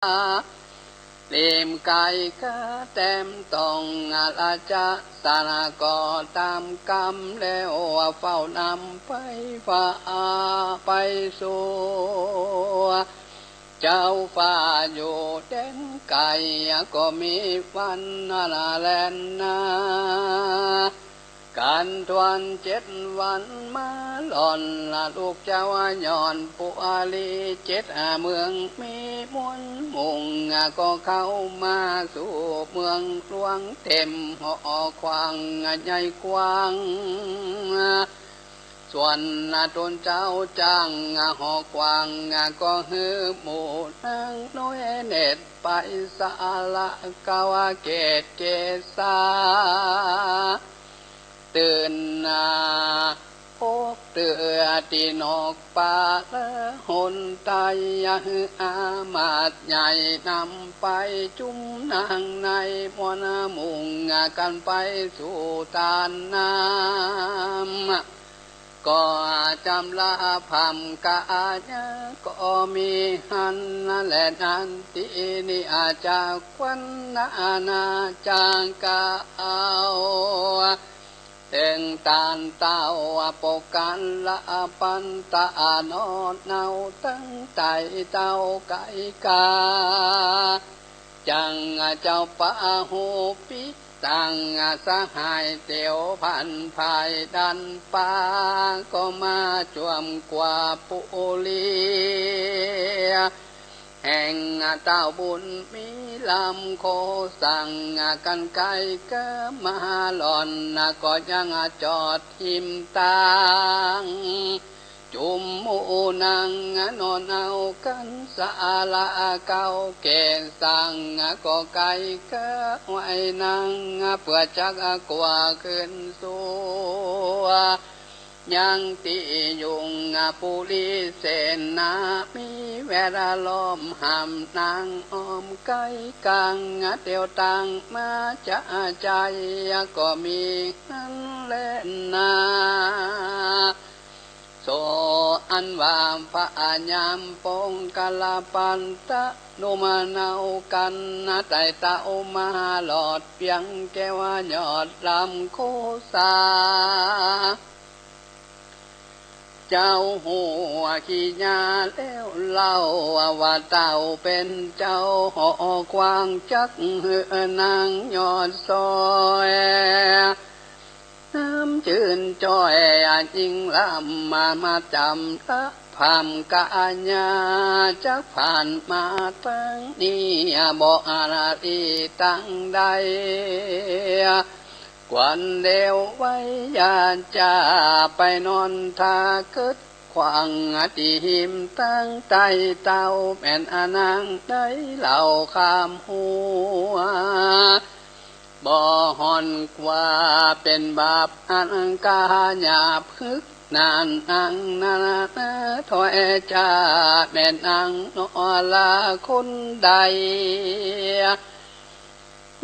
เลียมกายก็แต้มต้องอาจะสานก็ตามกรรมแล้วเฝ้านำไปฝ่าไปสู่เจ้าฟ้าอยู่เด่นไก่ก็มีวันนาแลนนาการทวน7 วันมาหล่อนลูกเจ้าย้อนปุอาลี7 เมืองมีมวลมุ่งก็เข้ามาสู่เมืองหลวงเต็มหอควางใหญ่กว้างส่วนตนเจ้าจ้างหอกวางก็ฮือหมู่นางน้อยเน็ตไปสาละกาวเกตเกษาตื่นพบเตือตีนอกป่าละหนตายอามาดใหญ่นำไปจุ่มนางในมวลมุ่งกันไปสู่ตานน้ำก็จำลาพำกาญก็มีหันนั่นแหละนันตินิอาจากวันนาจางกาเอาเต็งตานเต้าปกันละปันตานอนเนาตั้งใจเต้าไก่กาจังเจ้าป่าหูปิตั้งสหายเตียวพันภายดันป่าก็มาจวมกว่าปุลีแห่งเต้าบุญมีลำโคสั่งกันไกลก็มาหล่อนก็ยังจอดทิมตางจุมมูนังนอนเอากันสาละเก่าเกณฑ์สั่งก็ไกลก็ไว้นังเพื่อจักกว่าขึ้นสู่ยังติยุงปุริเสนามีเวลาล้อมห้ามนางอ้อมไก่กังเตียวตังมาจะใจก็มีนั่นแหละนาโสอันว่าพระญามปงกลาปันตะนุมาเนากันไต่เต้ามาหลอดเพียงแก้วยอดลำโคสาเจ้าหัวขี้ยาแล้วเล่าว่าเต่าเป็นเจ้าหอกวางจักเหือนางยอดซอยน้ำจืนจ้อยจิงลำมาจำละพามกาญาจักผ่านมาตั้งนี้บอกอะไรตั้งใดกวนเดียวไว้ยาจะไปนอนทาคึดขวางตีหิมตั้งใจเต้าแม่นอนางได้เหล่าคำหัวบ่หอนกว่าเป็นบาปอันกาหยาพึกนานนังนาถอยจาแม่นางนอลาคนใด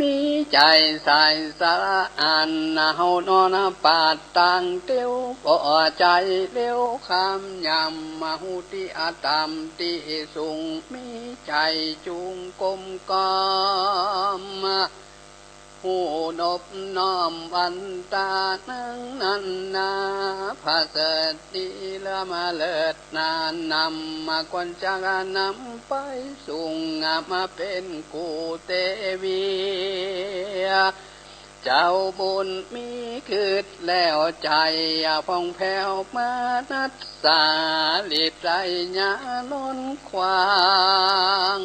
มีใจใส่สาอันเฮานอนปาดตังเตียวบ่ใจเลี้ยวคำยำมาหุติอาตามติสุงมีใจจุงกลมกอมหูนบน้อมวันตานังนันนาภาเสติละมาเลิดนานนำมาควนจักนำไปสุงมาเป็นกูเตวีเจ้าบุญมีคืดแล้วใจพองแผ้วมานัดสาลีบใจญาล้นควาง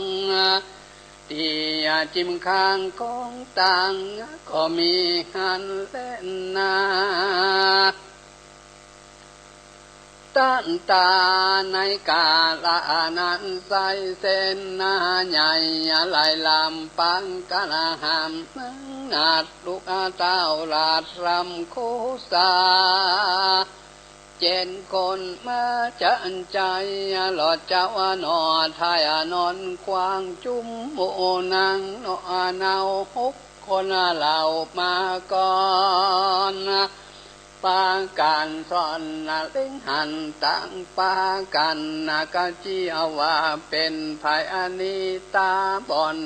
ที่จิ้มข้างกองต่างก็มีหันเล่นนาตันตาในกาลนั้นใส่เส้นนาใหญ่ไหลลำปังกะละหามนาดลูกเต้าลาดรำโคสาเจนคนมาจันใจหลอดเจ้านอทายนอนควางจุ่มโมนางนอเนา6 คนเหล่ามาก่อน ปากันสอนเล่งหันตังปากันกะจีว่าเป็นภายอันนี้ตาบอน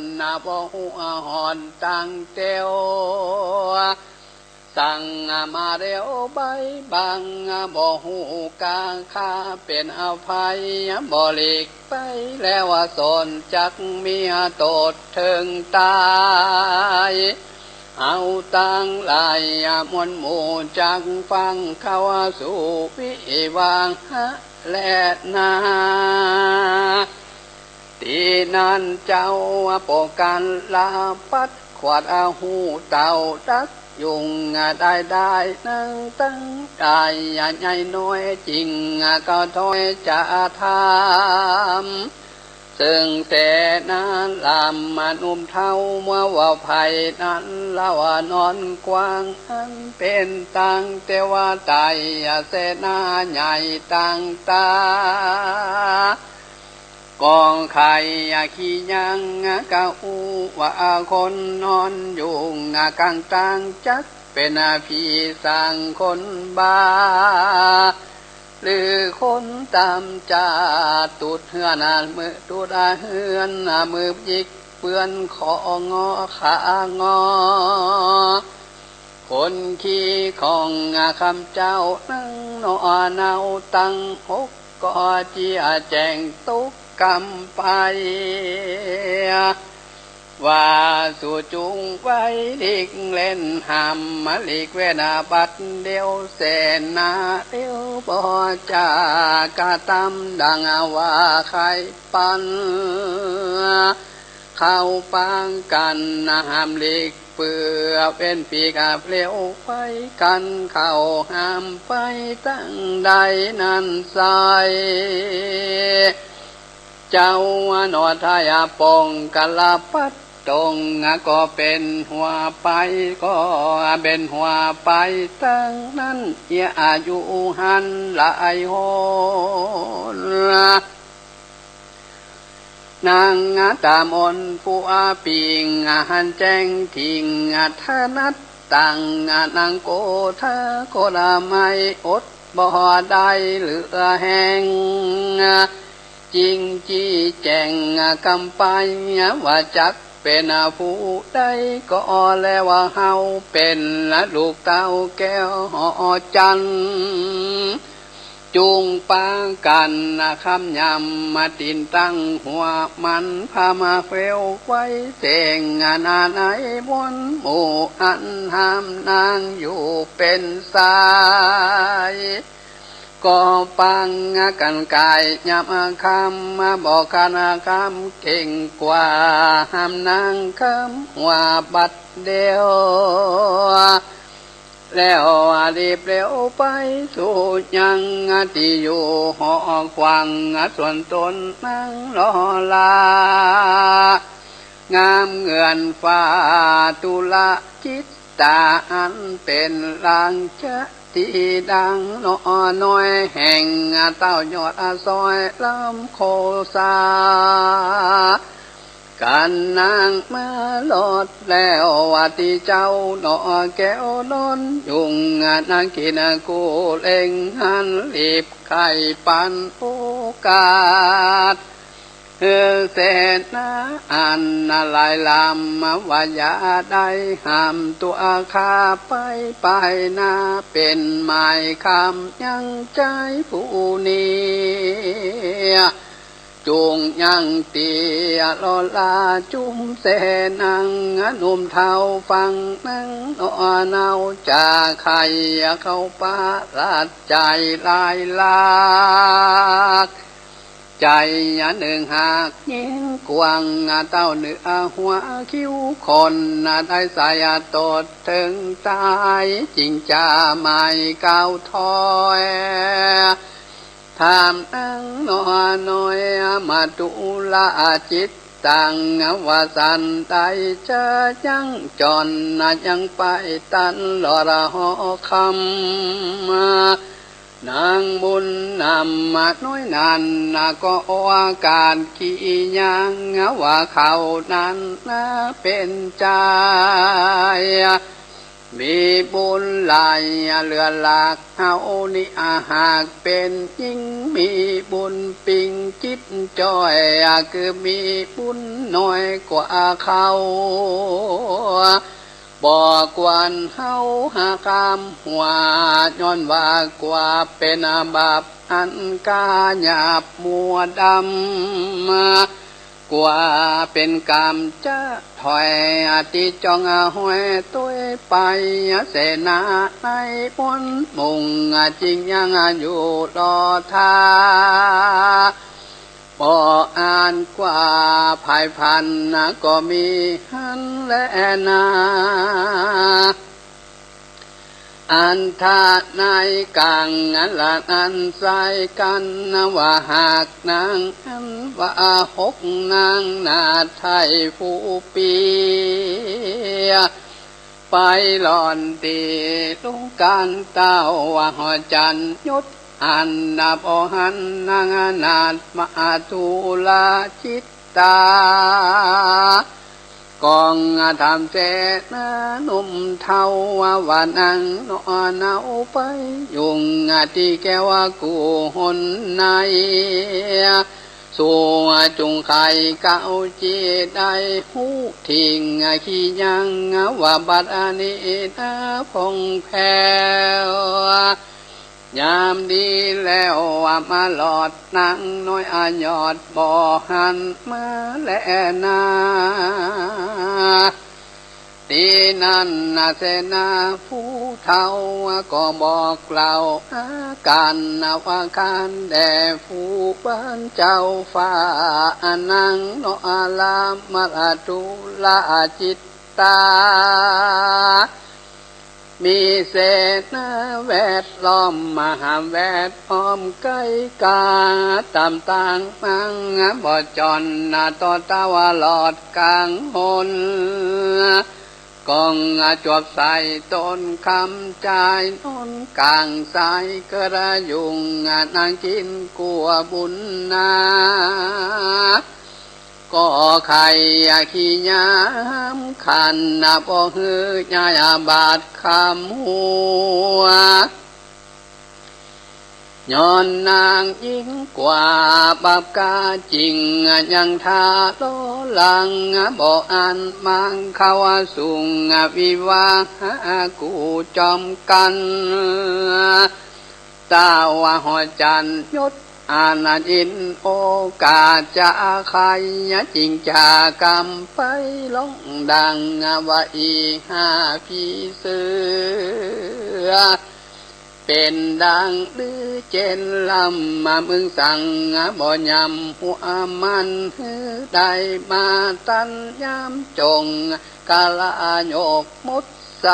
บ่หัวหอนตังเตียวสั่งมาเร็วใบบางบ่หูกาคาเป็นอภัยบ่หลีกไปแล้วสนจักมีโตดถึงตายเอาตั้งหลายมวลหมู่จักฟังเข้าสู่วิวางและนาตีนั้นเจ้าปกกันลาปัดขวดหูเต่าดักยุงได้นั่งตั้งได้ใหญ่น้อยจริงก็ถอยจะทำซึ่งแต่นั้นลำมานุ่มเท่าเมื่อว่าภัยนั้นละว่านอนกว้างอันเป็นตังเทวตายเสนาใหญ่ตังตากองไข่ขี้ยังกะอูว่าคนนอนอยู่กลางตังจักเป็นพี่สร้างคนบ้าหรือคนตามจาตุดเฮือนมือตุดเฮือนมือยิกเปื้อนของอขางอคนขี้ของคำเจ้านั่งนอนเนาตั้งหกก็เจียแจงตุกกำไปว่าสู่จุงไว้ลิกเล่นหำมาลิกเวนาบัดเดียวเสนาเดียวบ่จากะตำดังว่าใครปันเข้าปังกันห้ามลิกเปื่อเป็นปีกาเปลวไฟกันเข้าห้ามไปตั้งใดนั้นใสเจ้าหนอทายปองกะลาปัดตรงก็เป็นหัวไปก็เป็นหัวไปตั้งนั้นอายุหันหลายหนนางตามนผู้ปิงหันแจ้งทิ้งทนัดตังนางโกทะโกละไม่อดบ่ได้เหลือแห้งจริงจี้แจงกำไปว่าจักเป็นผู้ใดก็แล้วว่าเฮาเป็นลูกเต้าแก้วหอจันจุงปากันคำยำมาตินตั้งหัวมันพามาเฟลไว้เสงนาไหนบนหมู่อันห้ามนางอยู่เป็นสายก็ปังกันกายยับคำมาบอกกันคำเก่งกว่าห้ามนางคำว่าบัดเดียวแล้วรีบเร็วไปสู่ยังที่อยู่หอควังส่วนตนนั่งรอลางามเงื่อนฟ้าตุละจิตตาอันเป็นลางเชที่ดังน้อยแห่งเต้ายอดซอยลำโคสาการนางมาลอดแล้วว่าที่เจ้าหนอแก้วนอนยุงนางกินกูเล่งหันรีบไข่ปันโอกาสเสนาอันลายลำว่าอย่าได้ห้ามตัวข้าไปนาเป็นหมายคำยังใจผู้นี้จุงยังเตียลอลาจุมเสนังนุ่มเท้าฟังนังนอเนาจะใครเข้าป่าลัดใจลายลากใจหนึ่งหากยิ่งกวางเต้าเนื้อหัวคิ้วคนได้สายตดถึงตายจริงจะไม่ก้าวถอยทำนั่งนอนน้อยมาตุลาจิตตังวาสันไตจะยังจรยังไปตันลอระหอคำนางบุญนำมาน้อยนันก็อาการขี้ยังว่าเขานั้นเป็นใจ มีบุญหลายเหลือหลากเฮานี่หากเป็นยิ่งมีบุญปิงจิตจ้อยคือมีบุญน้อยกว่าเขาบอกวันเฮาหากามหัวย้อนว่ากว่าเป็นบาปอันกาหยาบมัวดำกว่าเป็นกรรมจะถอยติจองห้อยตัวไปเสนาในปนมุงจริงยังอยู่รอท่าพออ่านกว่าภายพันก็มีหันและนาอันทาในกลางละอันใส่กันว่าหากนางอันว่าหกนางนาไทยผู้ปีไปหลอนตีลุงการเต้าว่าหอจันยุดอันนับหันนางนาดมาทุลาจิตตากองทำเสนานุ่มเทาว่านังนอนเอาไปยุงที่แก้วกูหนในสู่จุงไข่เก้าจีได้หูทิ้งขี้ยังว่าบัดอันนี้นะพงแผ่ยามดีแล้วว่ามาหลอดนางน้อยยอดบ่อหันมาแลนาตีนั้นเสนาผู้เฒ่าก็บอกเล่าอาการว่าการแด่ผู้บ้านเจ้าฟ้านางนอลามาตุลาจิตตามีเศษแวดล้อมมหาแวดล้อมใกล้กาตามต่างมังบ่จอนต่อตาวหลอดกลางหนกองจวบใส่ต้นคำใจนนกลางสายกระยุงนางกินกัวบุญนาก็ไข่ขี้ยามขันบ่ฮือยาบาดคำหัวย้อนนางยิ่งกว่าบาปกาจริงยังทาโลลังบ่อันมังเขาสุงวิวากูจอมกันตาว่าหอจันยศอาณาจินโอกาสจะใครจริงจากรรมไปลงดังว่าอีพี่เสือเป็นดังหรือเจนลำมามึงสั่งบ่ยำหัวมันได้มาตันยำจงกาลาโยกมุดใส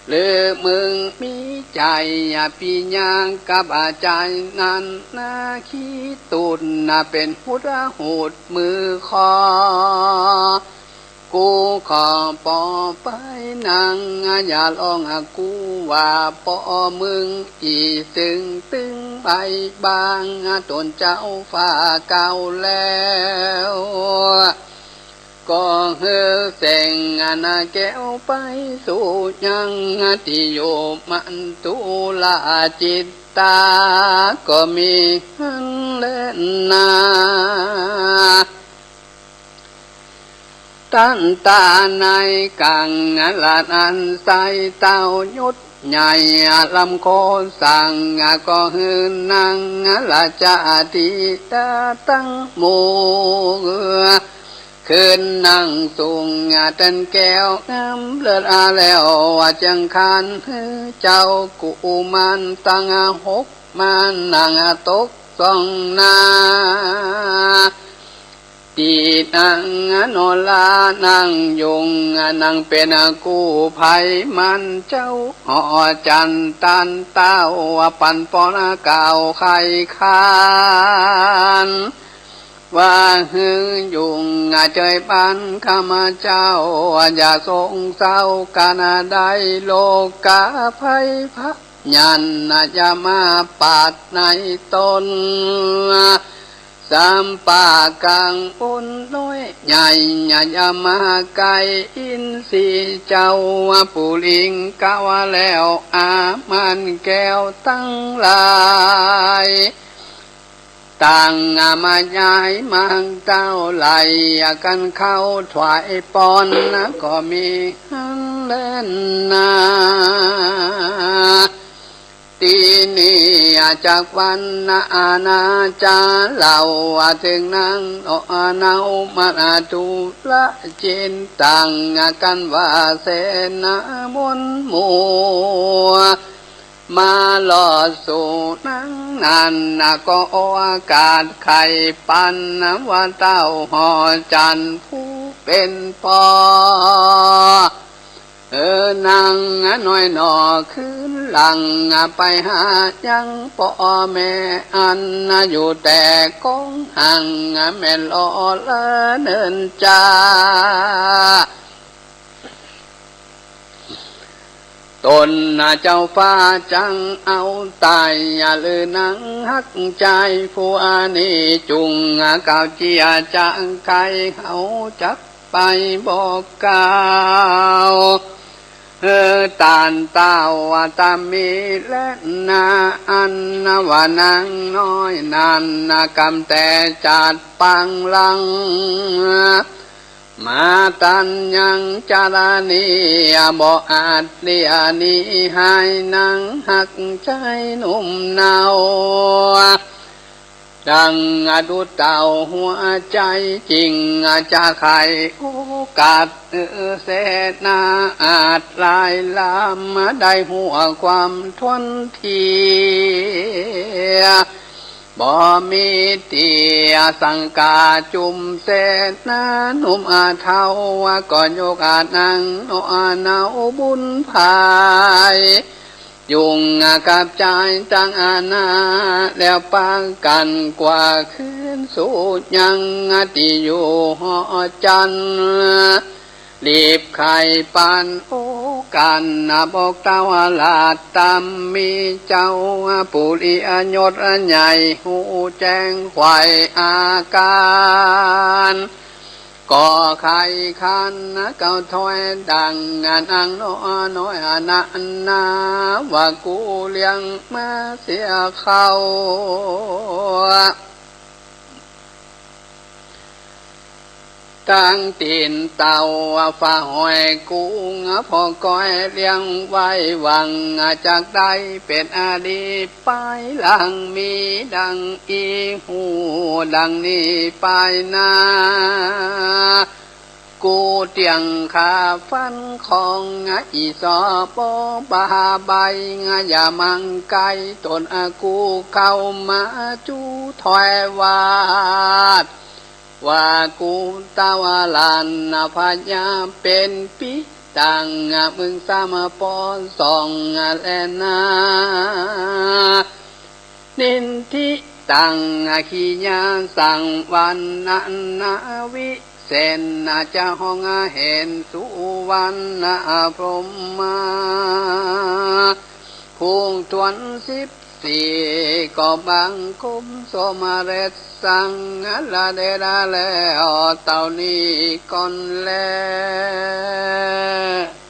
หรือมึงมีใจพี่ยางกับอาจารย์นั้นขี้ตุนเป็นหุดหูดมือคอกูขอปอไปนางอย่าลองกูว่าปอมึงอีตึงตึงใบบางตนเจ้าฟ้าเก่าแล้วก็เฮือเสงแก้วไปสู่ยังที่อยู่มันตุลาจิตตาก็มีหันเล่นนาตันตาในกังลานันใสเต้ายุดใหญ่ลำโคสั่งก็หือนางละจาติตาตั้งหมู่คืนนั่งสูงตันแก้วน้ำเลือดแล้วจังคันเจ้ากุมันตั้งหกมันนั่งตกสองนาตีนังโนลานังยงนังเป็นกู้ภัยมันเจ้าหอจันตันเต้าปันปอนเก่าไข่คานว่าหึงยุงเจยปันข้ามาเจ้าอย่าทรงเศร้ากันได้โลกาภัยพะยันอย่ามาปาดในตน สามป่ากังปุนน้อยใหญ่ใหญ่ยามาไกอินสีเจ้าปุลิงกาวแล้วอามันแก้วตั้งหลายต่างมาย้ายมังเจ้าไหลกันเข้าถวายปอนนะก็มีหันเล่นนาตีนี้จากวันนานาจาเหล่าถึงนางเนามาตุละจินต่างกันว่าเสนาบนหมู่มาหล่อสู่นังนันก็อากาศไข่ปันว่าเต้าหอจันผู้เป็นพ่อนางน้อยหนอขึ้นหลังไปหายังพ่อแม่อันอยู่แต่กองห่างแม่รอละเนินจ้าตนเจ้าฟ้าจังเอาตายลือนังหักใจผู้อานีจุงก่าวเจียจังไก่เขาจับไปบอกกล่าวตานเต้าตามีและนาอันวานางน้อยนานกำแต่จัดปังลังมาตันยังจารานีบ่อาจเลียนี้ให้นางหักใจหนุ่มเนาดังดุจเต่าหัวใจจริงจะไขโอกาสเสนาอาจลายลามได้หัวความทนทีบ่มีเตียสังกาจุมเสนาหนุ่มอาเทาก่อนโยกานังโนอาเนาบุญภายยุงกับใจจังอาณาแล้วปังกันกว่าคืนสู่ยังติอยู่หอจันรีบไข่ปันโอกันบอกตาวลาดตามมีเจ้าปุริยศใหญ่หูแจ้งไข่อาการก่อไข่คันเก่าถอยดังงานอังน้อยนันนาว่ากูเลี้ยงมาเสียเขาตั้งตีนเต่าฝ่าหอยกุ้งพอก้อยเลี้ยงไว้หวังจากได้เป็นอดีตไปหลังมีดังอีหูดังนี้ไปนากูเตียงขาฟันของอีสอปบาใบอย่ามังไกตนกูเข้ามาจูถอยวาดว่ากูตาวาลานพญาเป็นปิตังมึงสามปอนสองแลนานินทิตังขีญาสังวันนาวิเสนจะห้องเห็นสุวรรณพรหมาพุงทวน14ก็บังคุมสมาเรศสังละเดราแล้วเต่านี้ก่อนแล้ว